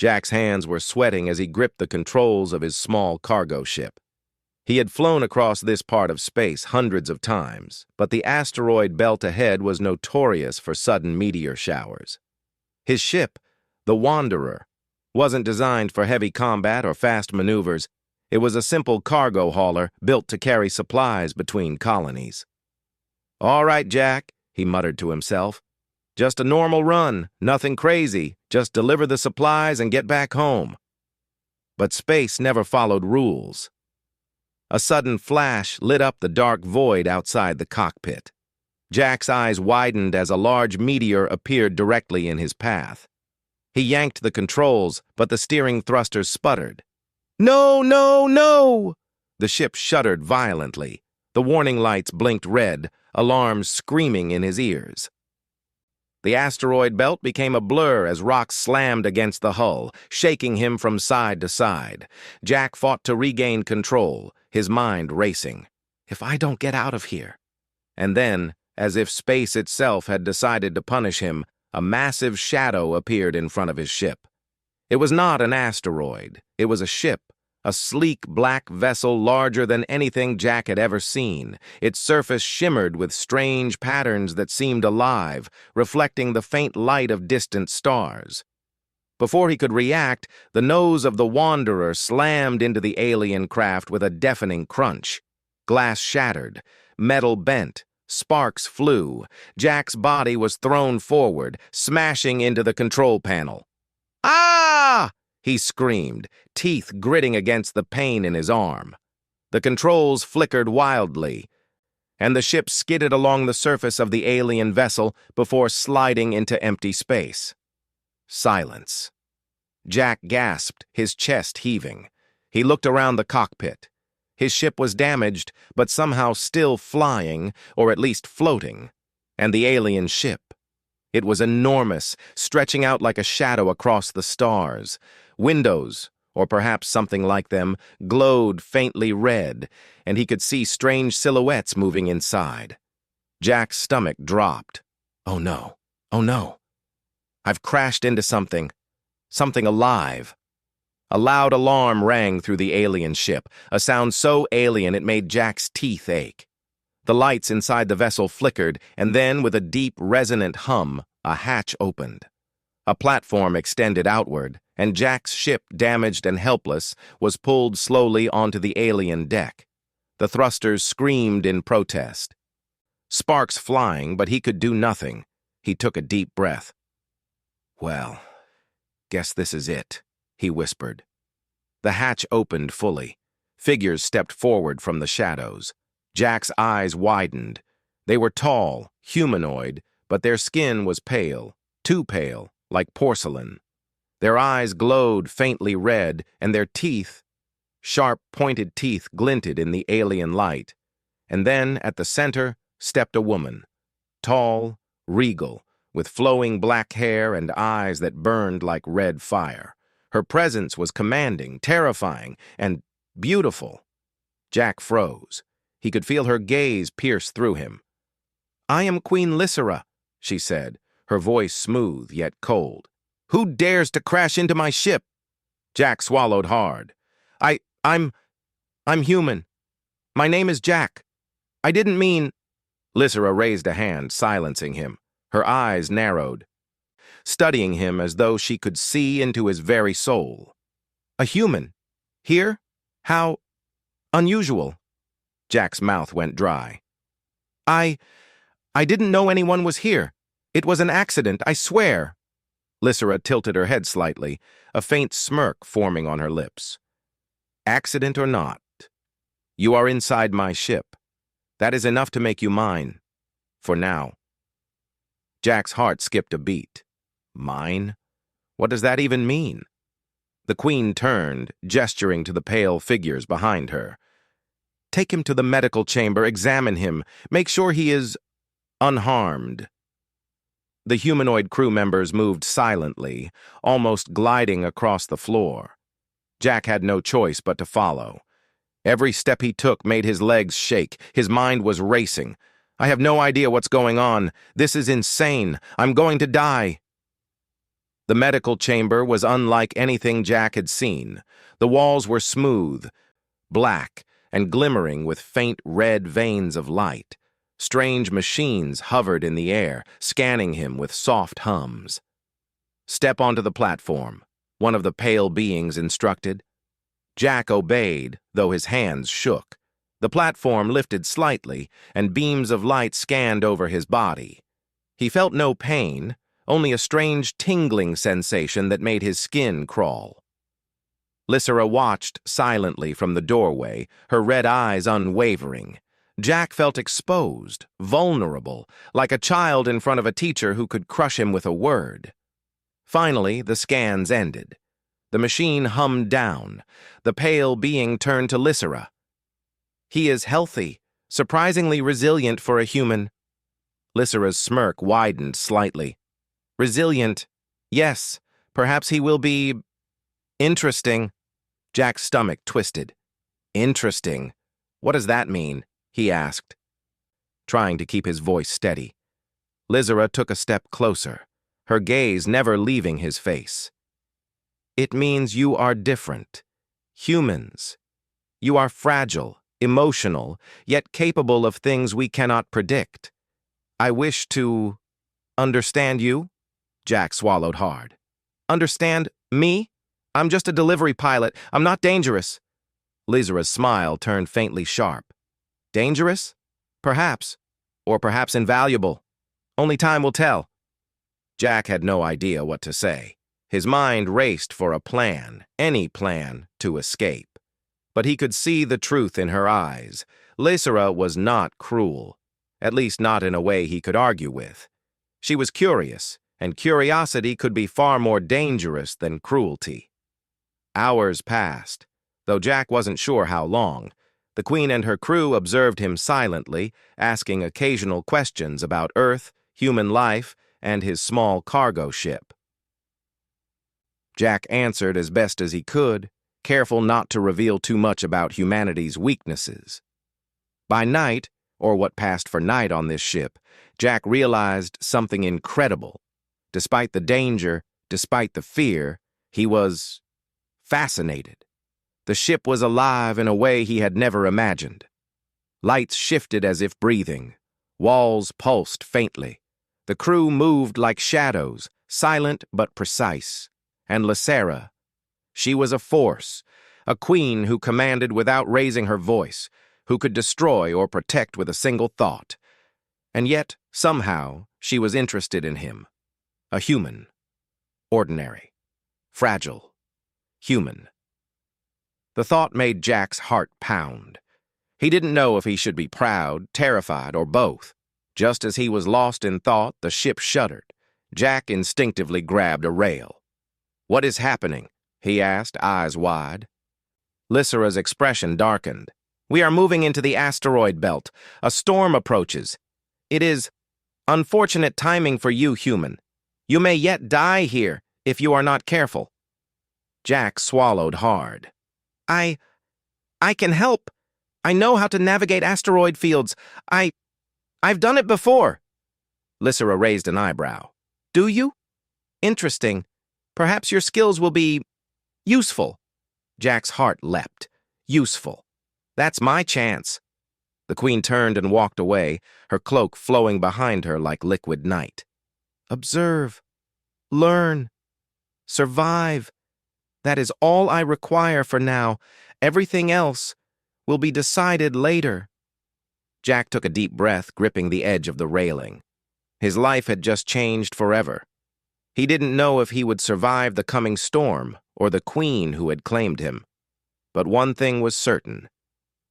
Jack's hands were sweating as he gripped the controls of his small cargo ship. He had flown across this part of space hundreds of times, but the asteroid belt ahead was notorious for sudden meteor showers. His ship, the Wanderer, wasn't designed for heavy combat or fast maneuvers. It was a simple cargo hauler built to carry supplies between colonies. "All right, Jack," he muttered to himself. "Just a normal run, nothing crazy. Just deliver the supplies and get back home." But space never followed rules. A sudden flash lit up the dark void outside the cockpit. Jack's eyes widened as a large meteor appeared directly in his path. He yanked the controls, but the steering thrusters sputtered. "No, no, no!" The ship shuddered violently. The warning lights blinked red, alarms screaming in his ears. The asteroid belt became a blur as rocks slammed against the hull, shaking him from side to side. Jack fought to regain control, his mind racing. "If I don't get out of here." And then, as if space itself had decided to punish him, a massive shadow appeared in front of his ship. It was not an asteroid. It was a ship, a sleek black vessel larger than anything Jack had ever seen. Its surface shimmered with strange patterns that seemed alive, reflecting the faint light of distant stars. Before he could react, the nose of the Wanderer slammed into the alien craft with a deafening crunch. Glass shattered, metal bent, sparks flew. Jack's body was thrown forward, smashing into the control panel. "Ah!" he screamed, teeth gritting against the pain in his arm. The controls flickered wildly, and the ship skidded along the surface of the alien vessel before sliding into empty space. Silence. Jack gasped, his chest heaving. He looked around the cockpit. His ship was damaged, but somehow still flying, or at least floating. And the alien ship. It was enormous, stretching out like a shadow across the stars. Windows, or perhaps something like them, glowed faintly red, and he could see strange silhouettes moving inside. Jack's stomach dropped. "Oh no, oh no. I've crashed into something alive." A loud alarm rang through the alien ship, a sound so alien it made Jack's teeth ache. The lights inside the vessel flickered, and then, with a deep, resonant hum, a hatch opened. A platform extended outward, and Jack's ship, damaged and helpless, was pulled slowly onto the alien deck. The thrusters screamed in protest. Sparks flying, but he could do nothing. He took a deep breath. "Well, guess this is it," he whispered. The hatch opened fully. Figures stepped forward from the shadows. Jack's eyes widened. They were tall, humanoid, but their skin was pale, too pale, like porcelain. Their eyes glowed faintly red, and their teeth, sharp, pointed teeth, glinted in the alien light. And then, at the center, stepped a woman, tall, regal, with flowing black hair and eyes that burned like red fire. Her presence was commanding, terrifying, and beautiful. Jack froze. He could feel her gaze pierce through him. "I am Queen Lysera," she said, her voice smooth yet cold. "Who dares to crash into my ship?" Jack swallowed hard. I'm human. My name is Jack. I didn't mean—" Lysera raised a hand, silencing him. Her eyes narrowed, studying him as though she could see into his very soul. "A human? Here? How unusual." Jack's mouth went dry. I didn't know anyone was here. It was an accident, I swear." Lysera tilted her head slightly, a faint smirk forming on her lips. "Accident or not, you are inside my ship. That is enough to make you mine. For now." Jack's heart skipped a beat. Mine? What does that even mean? The Queen turned, gesturing to the pale figures behind her. "Take him to the medical chamber, examine him, make sure he is unharmed." The humanoid crew members moved silently, almost gliding across the floor. Jack had no choice but to follow. Every step he took made his legs shake. His mind was racing. "I have no idea what's going on. This is insane. I'm going to die." The medical chamber was unlike anything Jack had seen. The walls were smooth, black, and glimmering with faint red veins of light. Strange machines hovered in the air, scanning him with soft hums. "Step onto the platform," one of the pale beings instructed. Jack obeyed, though his hands shook. The platform lifted slightly, and beams of light scanned over his body. He felt no pain, only a strange tingling sensation that made his skin crawl. Lysera watched silently from the doorway, her red eyes unwavering. Jack felt exposed, vulnerable, like a child in front of a teacher who could crush him with a word. Finally, the scans ended. The machine hummed down. The pale being turned to Lysera. "He is healthy, surprisingly resilient for a human." Lysera's smirk widened slightly. "Resilient? Yes, perhaps he will be... interesting." Jack's stomach twisted. "Interesting? What does that mean?" he asked, trying to keep his voice steady. Lysera took a step closer, her gaze never leaving his face. "It means you are different. Humans. You are fragile, emotional, yet capable of things we cannot predict. I wish to... understand you?" Jack swallowed hard. "Understand me? I'm just a delivery pilot. I'm not dangerous." Lysera's smile turned faintly sharp. "Dangerous? Perhaps. Or perhaps invaluable. Only time will tell." Jack had no idea what to say. His mind raced for a plan, any plan, to escape. But he could see the truth in her eyes. Lysera was not cruel, at least not in a way he could argue with. She was curious, and curiosity could be far more dangerous than cruelty. Hours passed, though Jack wasn't sure how long. The Queen and her crew observed him silently, asking occasional questions about Earth, human life, and his small cargo ship. Jack answered as best as he could, careful not to reveal too much about humanity's weaknesses. By night, or what passed for night on this ship, Jack realized something incredible. Despite the danger, despite the fear, he was fascinated. The ship was alive in a way he had never imagined. Lights shifted as if breathing. Walls pulsed faintly. The crew moved like shadows, silent but precise. And Lysera, she was a force, a queen who commanded without raising her voice, who could destroy or protect with a single thought. And yet, somehow, she was interested in him. A human. Ordinary. Fragile. Human. The thought made Jack's heart pound. He didn't know if he should be proud, terrified, or both. Just as he was lost in thought, the ship shuddered. Jack instinctively grabbed a rail. "What is happening?" he asked, eyes wide. Lysera's expression darkened. "We are moving into the asteroid belt. A storm approaches. It is unfortunate timing for you, human. You may yet die here if you are not careful." Jack swallowed hard. I can help. I know how to navigate asteroid fields. I've done it before." Lysera raised an eyebrow. "Do you? Interesting. Perhaps your skills will be useful." Jack's heart leapt. Useful. That's my chance. The Queen turned and walked away, her cloak flowing behind her like liquid night. "Observe. Learn. Survive. That is all I require for now. Everything else will be decided later." Jack took a deep breath, gripping the edge of the railing. His life had just changed forever. He didn't know if he would survive the coming storm or the Queen who had claimed him. But one thing was certain.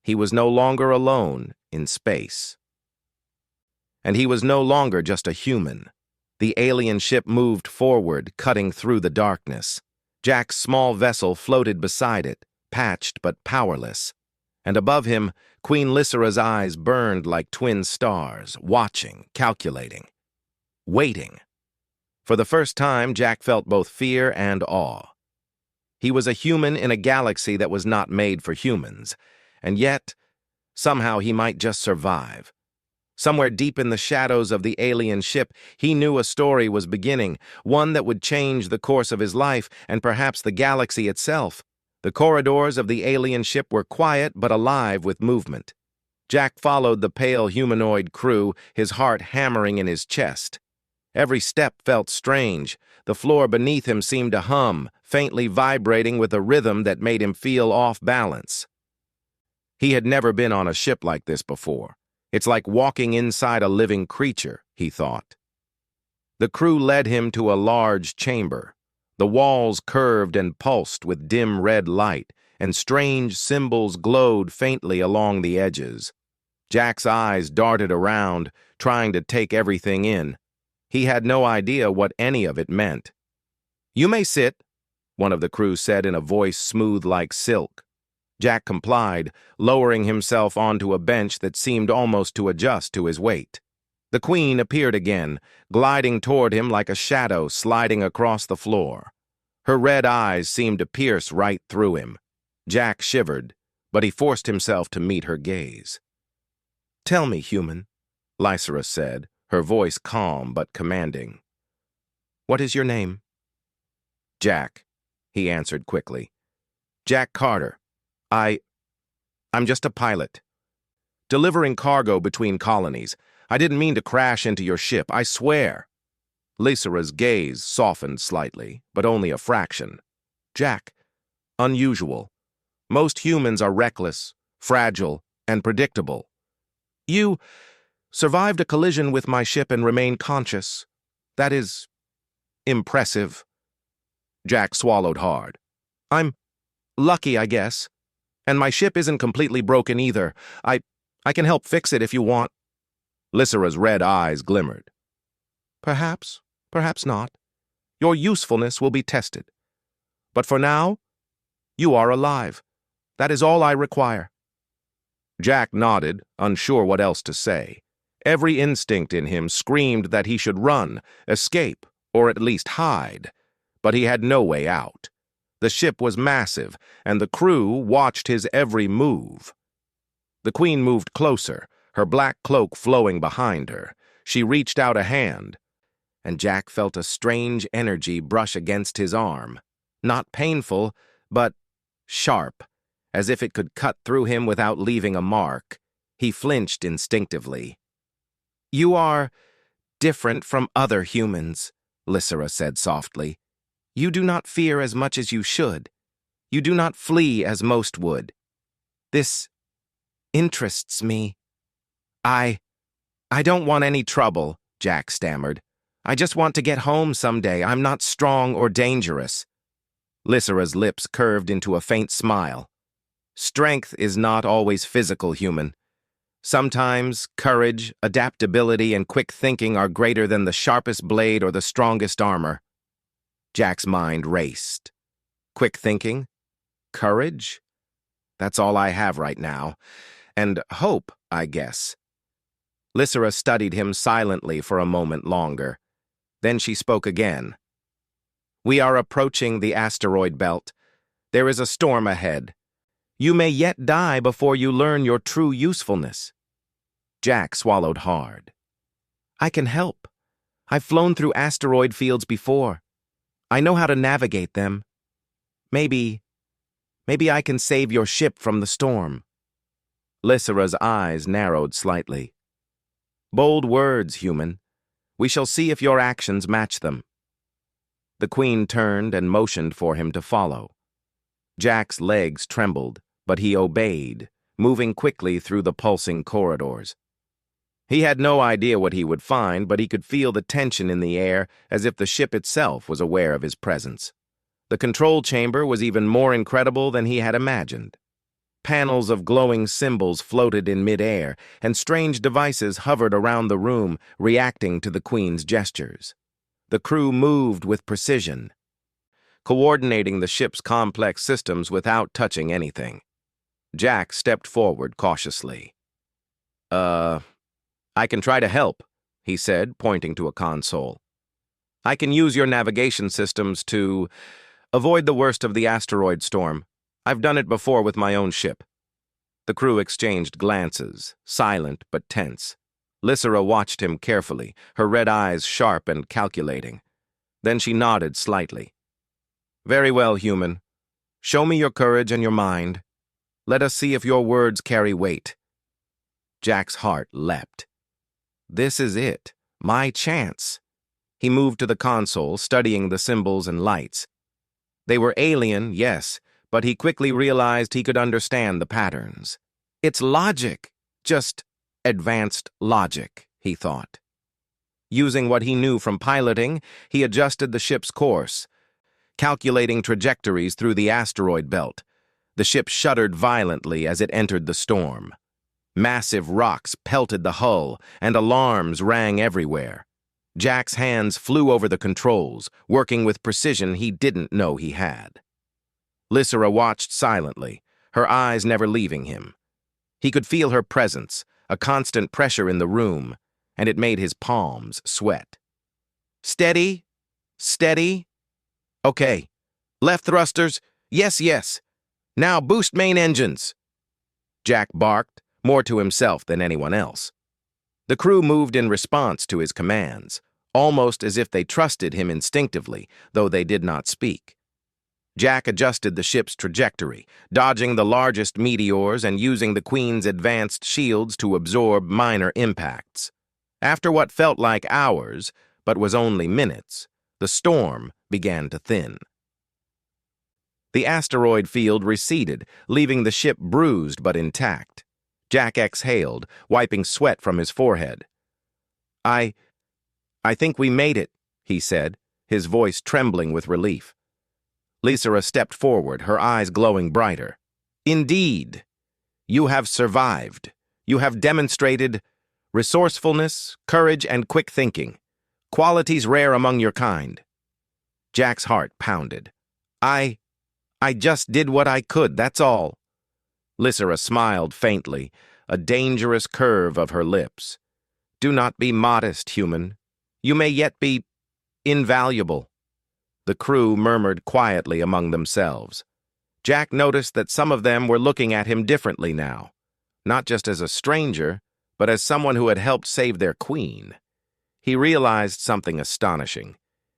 He was no longer alone in space. And he was no longer just a human. The alien ship moved forward, cutting through the darkness. Jack's small vessel floated beside it, patched but powerless. And above him, Queen Lysera's eyes burned like twin stars, watching, calculating, waiting. For the first time, Jack felt both fear and awe. He was a human in a galaxy that was not made for humans, and yet, somehow he might just survive. Somewhere deep in the shadows of the alien ship, he knew a story was beginning, one that would change the course of his life and perhaps the galaxy itself. The corridors of the alien ship were quiet but alive with movement. Jack followed the pale humanoid crew, his heart hammering in his chest. Every step felt strange. The floor beneath him seemed to hum, faintly vibrating with a rhythm that made him feel off balance. He had never been on a ship like this before. It's like walking inside a living creature, he thought. The crew led him to a large chamber. The walls curved and pulsed with dim red light, and strange symbols glowed faintly along the edges. Jack's eyes darted around, trying to take everything in. He had no idea what any of it meant. "You may sit," one of the crew said in a voice smooth like silk. Jack complied, lowering himself onto a bench that seemed almost to adjust to his weight. The Queen appeared again, gliding toward him like a shadow sliding across the floor. Her red eyes seemed to pierce right through him. Jack shivered, but he forced himself to meet her gaze. "Tell me, human," Lysera said, her voice calm but commanding. "What is your name?" "Jack," he answered quickly. "Jack Carter. I'm just a pilot. Delivering cargo between colonies. I didn't mean to crash into your ship, I swear." Lysera's gaze softened slightly, but only a fraction. "Jack, unusual. Most humans are reckless, fragile, and predictable. You survived a collision with my ship and remained conscious. That is impressive." Jack swallowed hard. "I'm lucky, I guess. And my ship isn't completely broken either. I can help fix it if you want." Lysera's red eyes glimmered. "Perhaps, perhaps not. Your usefulness will be tested. But for now, you are alive. That is all I require." Jack nodded, unsure what else to say. Every instinct in him screamed that he should run, escape, or at least hide. But he had no way out. The ship was massive, and the crew watched his every move. The Queen moved closer, her black cloak flowing behind her. She reached out a hand, and Jack felt a strange energy brush against his arm. Not painful, but sharp, as if it could cut through him without leaving a mark. He flinched instinctively. "You are different from other humans," Lysera said softly. "You do not fear as much as you should. You do not flee as most would. This interests me." I don't want any trouble," Jack stammered. "I just want to get home someday. I'm not strong or dangerous." Lysera's lips curved into a faint smile. "Strength is not always physical, human. Sometimes courage, adaptability, and quick thinking are greater than the sharpest blade or the strongest armor." Jack's mind raced. Quick thinking? Courage? That's all I have right now. And hope, I guess. Lysera studied him silently for a moment longer. Then she spoke again. "We are approaching the asteroid belt. There is a storm ahead. You may yet die before you learn your true usefulness." Jack swallowed hard. "I can help. I've flown through asteroid fields before. I know how to navigate them. Maybe I can save your ship from the storm." Lysera's eyes narrowed slightly. "Bold words, human. We shall see if your actions match them." The Queen turned and motioned for him to follow. Jack's legs trembled, but he obeyed, moving quickly through the pulsing corridors. He had no idea what he would find, but he could feel the tension in the air as if the ship itself was aware of his presence. The control chamber was even more incredible than he had imagined. Panels of glowing symbols floated in midair, and strange devices hovered around the room, reacting to the Queen's gestures. The crew moved with precision, coordinating the ship's complex systems without touching anything. Jack stepped forward cautiously. I can try to help," he said, pointing to a console. "I can use your navigation systems to avoid the worst of the asteroid storm. I've done it before with my own ship." The crew exchanged glances, silent but tense. Lysera watched him carefully, her red eyes sharp and calculating. Then she nodded slightly. "Very well, human. Show me your courage and your mind. Let us see if your words carry weight." Jack's heart leapt. This is it. My chance. He moved to the console, studying the symbols and lights. They were alien, yes, but he quickly realized he could understand the patterns. It's logic, just advanced logic, he thought. Using what he knew from piloting, he adjusted the ship's course, calculating trajectories through the asteroid belt. The ship shuddered violently as it entered the storm. Massive rocks pelted the hull, and alarms rang everywhere. Jack's hands flew over the controls, working with precision he didn't know he had. Lysera watched silently, her eyes never leaving him. He could feel her presence, a constant pressure in the room, and it made his palms sweat. "Steady, steady. Okay. Left thrusters. Yes, yes. Now boost main engines." Jack barked, more to himself than anyone else. The crew moved in response to his commands, almost as if they trusted him instinctively, though they did not speak. Jack adjusted the ship's trajectory, dodging the largest meteors and using the Queen's advanced shields to absorb minor impacts. After what felt like hours, but was only minutes, the storm began to thin. The asteroid field receded, leaving the ship bruised but intact. Jack exhaled, wiping sweat from his forehead. I think we made it," he said, his voice trembling with relief. Lysera stepped forward, her eyes glowing brighter. "Indeed, you have survived. You have demonstrated resourcefulness, courage, and quick thinking, qualities rare among your kind." Jack's heart pounded. I just did what I could, that's all." Lysera smiled faintly, a dangerous curve of her lips. "Do not be modest, human. You may yet be invaluable." The crew murmured quietly among themselves. Jack noticed that some of them were looking at him differently now, not just as a stranger, but as someone who had helped save their queen. He realized something astonishing.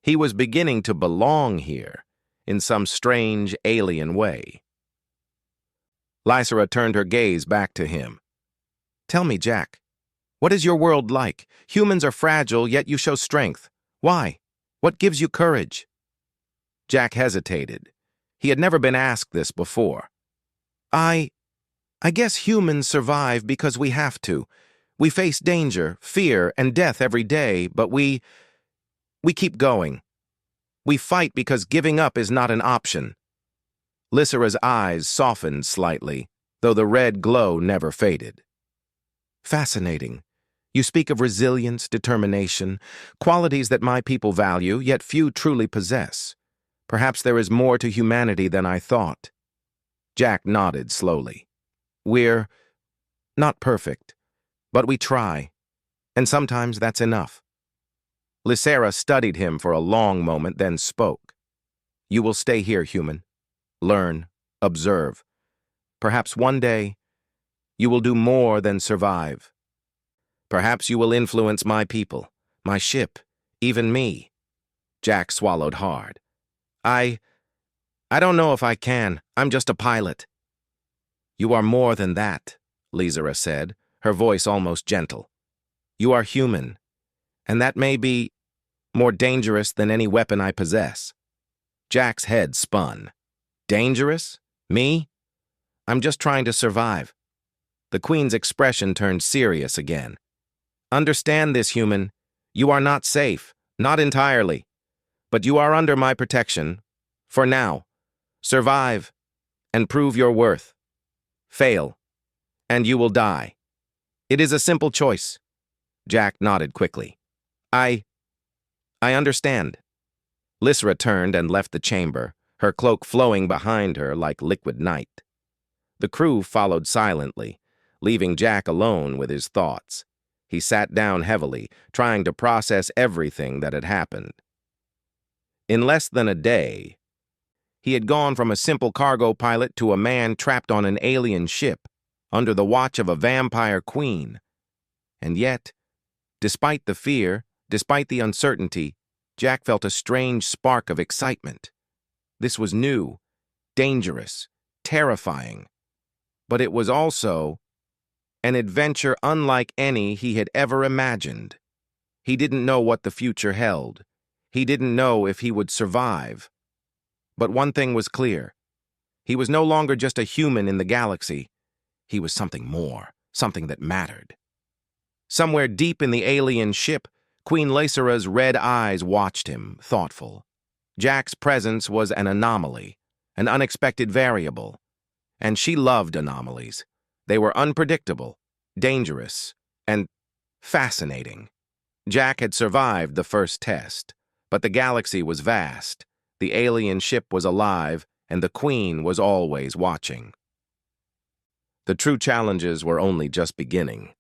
He was beginning to belong here, in some strange, alien way. Lysera turned her gaze back to him. "Tell me, Jack, what is your world like? Humans are fragile, yet you show strength. Why? What gives you courage?" Jack hesitated. He had never been asked this before. I guess humans survive because we have to. We face danger, fear, and death every day, but we keep going. We fight because giving up is not an option." Lysera's eyes softened slightly, though the red glow never faded. "Fascinating. You speak of resilience, determination, qualities that my people value, yet few truly possess. Perhaps there is more to humanity than I thought." Jack nodded slowly. "We're not perfect, but we try, and sometimes that's enough." Lysera studied him for a long moment, then spoke. "You will stay here, human. Learn, observe. Perhaps one day, you will do more than survive. Perhaps you will influence my people, my ship, even me." Jack swallowed hard. I don't know if I can. I'm just a pilot." "You are more than that," Lysera said, her voice almost gentle. "You are human, and that may be more dangerous than any weapon I possess." Jack's head spun. "Dangerous? Me? I'm just trying to survive." The Queen's expression turned serious again. "Understand this, human. You are not safe, not entirely. But you are under my protection. For now. Survive, and prove your worth. Fail, and you will die. It is a simple choice." Jack nodded quickly. I understand." Lysera turned and left the chamber, her cloak flowing behind her like liquid night. The crew followed silently, leaving Jack alone with his thoughts. He sat down heavily, trying to process everything that had happened. In less than a day, he had gone from a simple cargo pilot to a man trapped on an alien ship, under the watch of a vampire queen. And yet, Despite the fear, despite the uncertainty, Jack felt a strange spark of excitement. This was new, dangerous, terrifying. But it was also an adventure unlike any he had ever imagined. He didn't know what the future held. He didn't know if he would survive. But one thing was clear. He was no longer just a human in the galaxy. He was something more, something that mattered. Somewhere deep in the alien ship, Queen Lacera's red eyes watched him, thoughtful. Jack's presence was an anomaly, an unexpected variable. And she loved anomalies. They were unpredictable, dangerous, and fascinating. Jack had survived the first test, but the galaxy was vast, the alien ship was alive, and the Queen was always watching. The true challenges were only just beginning.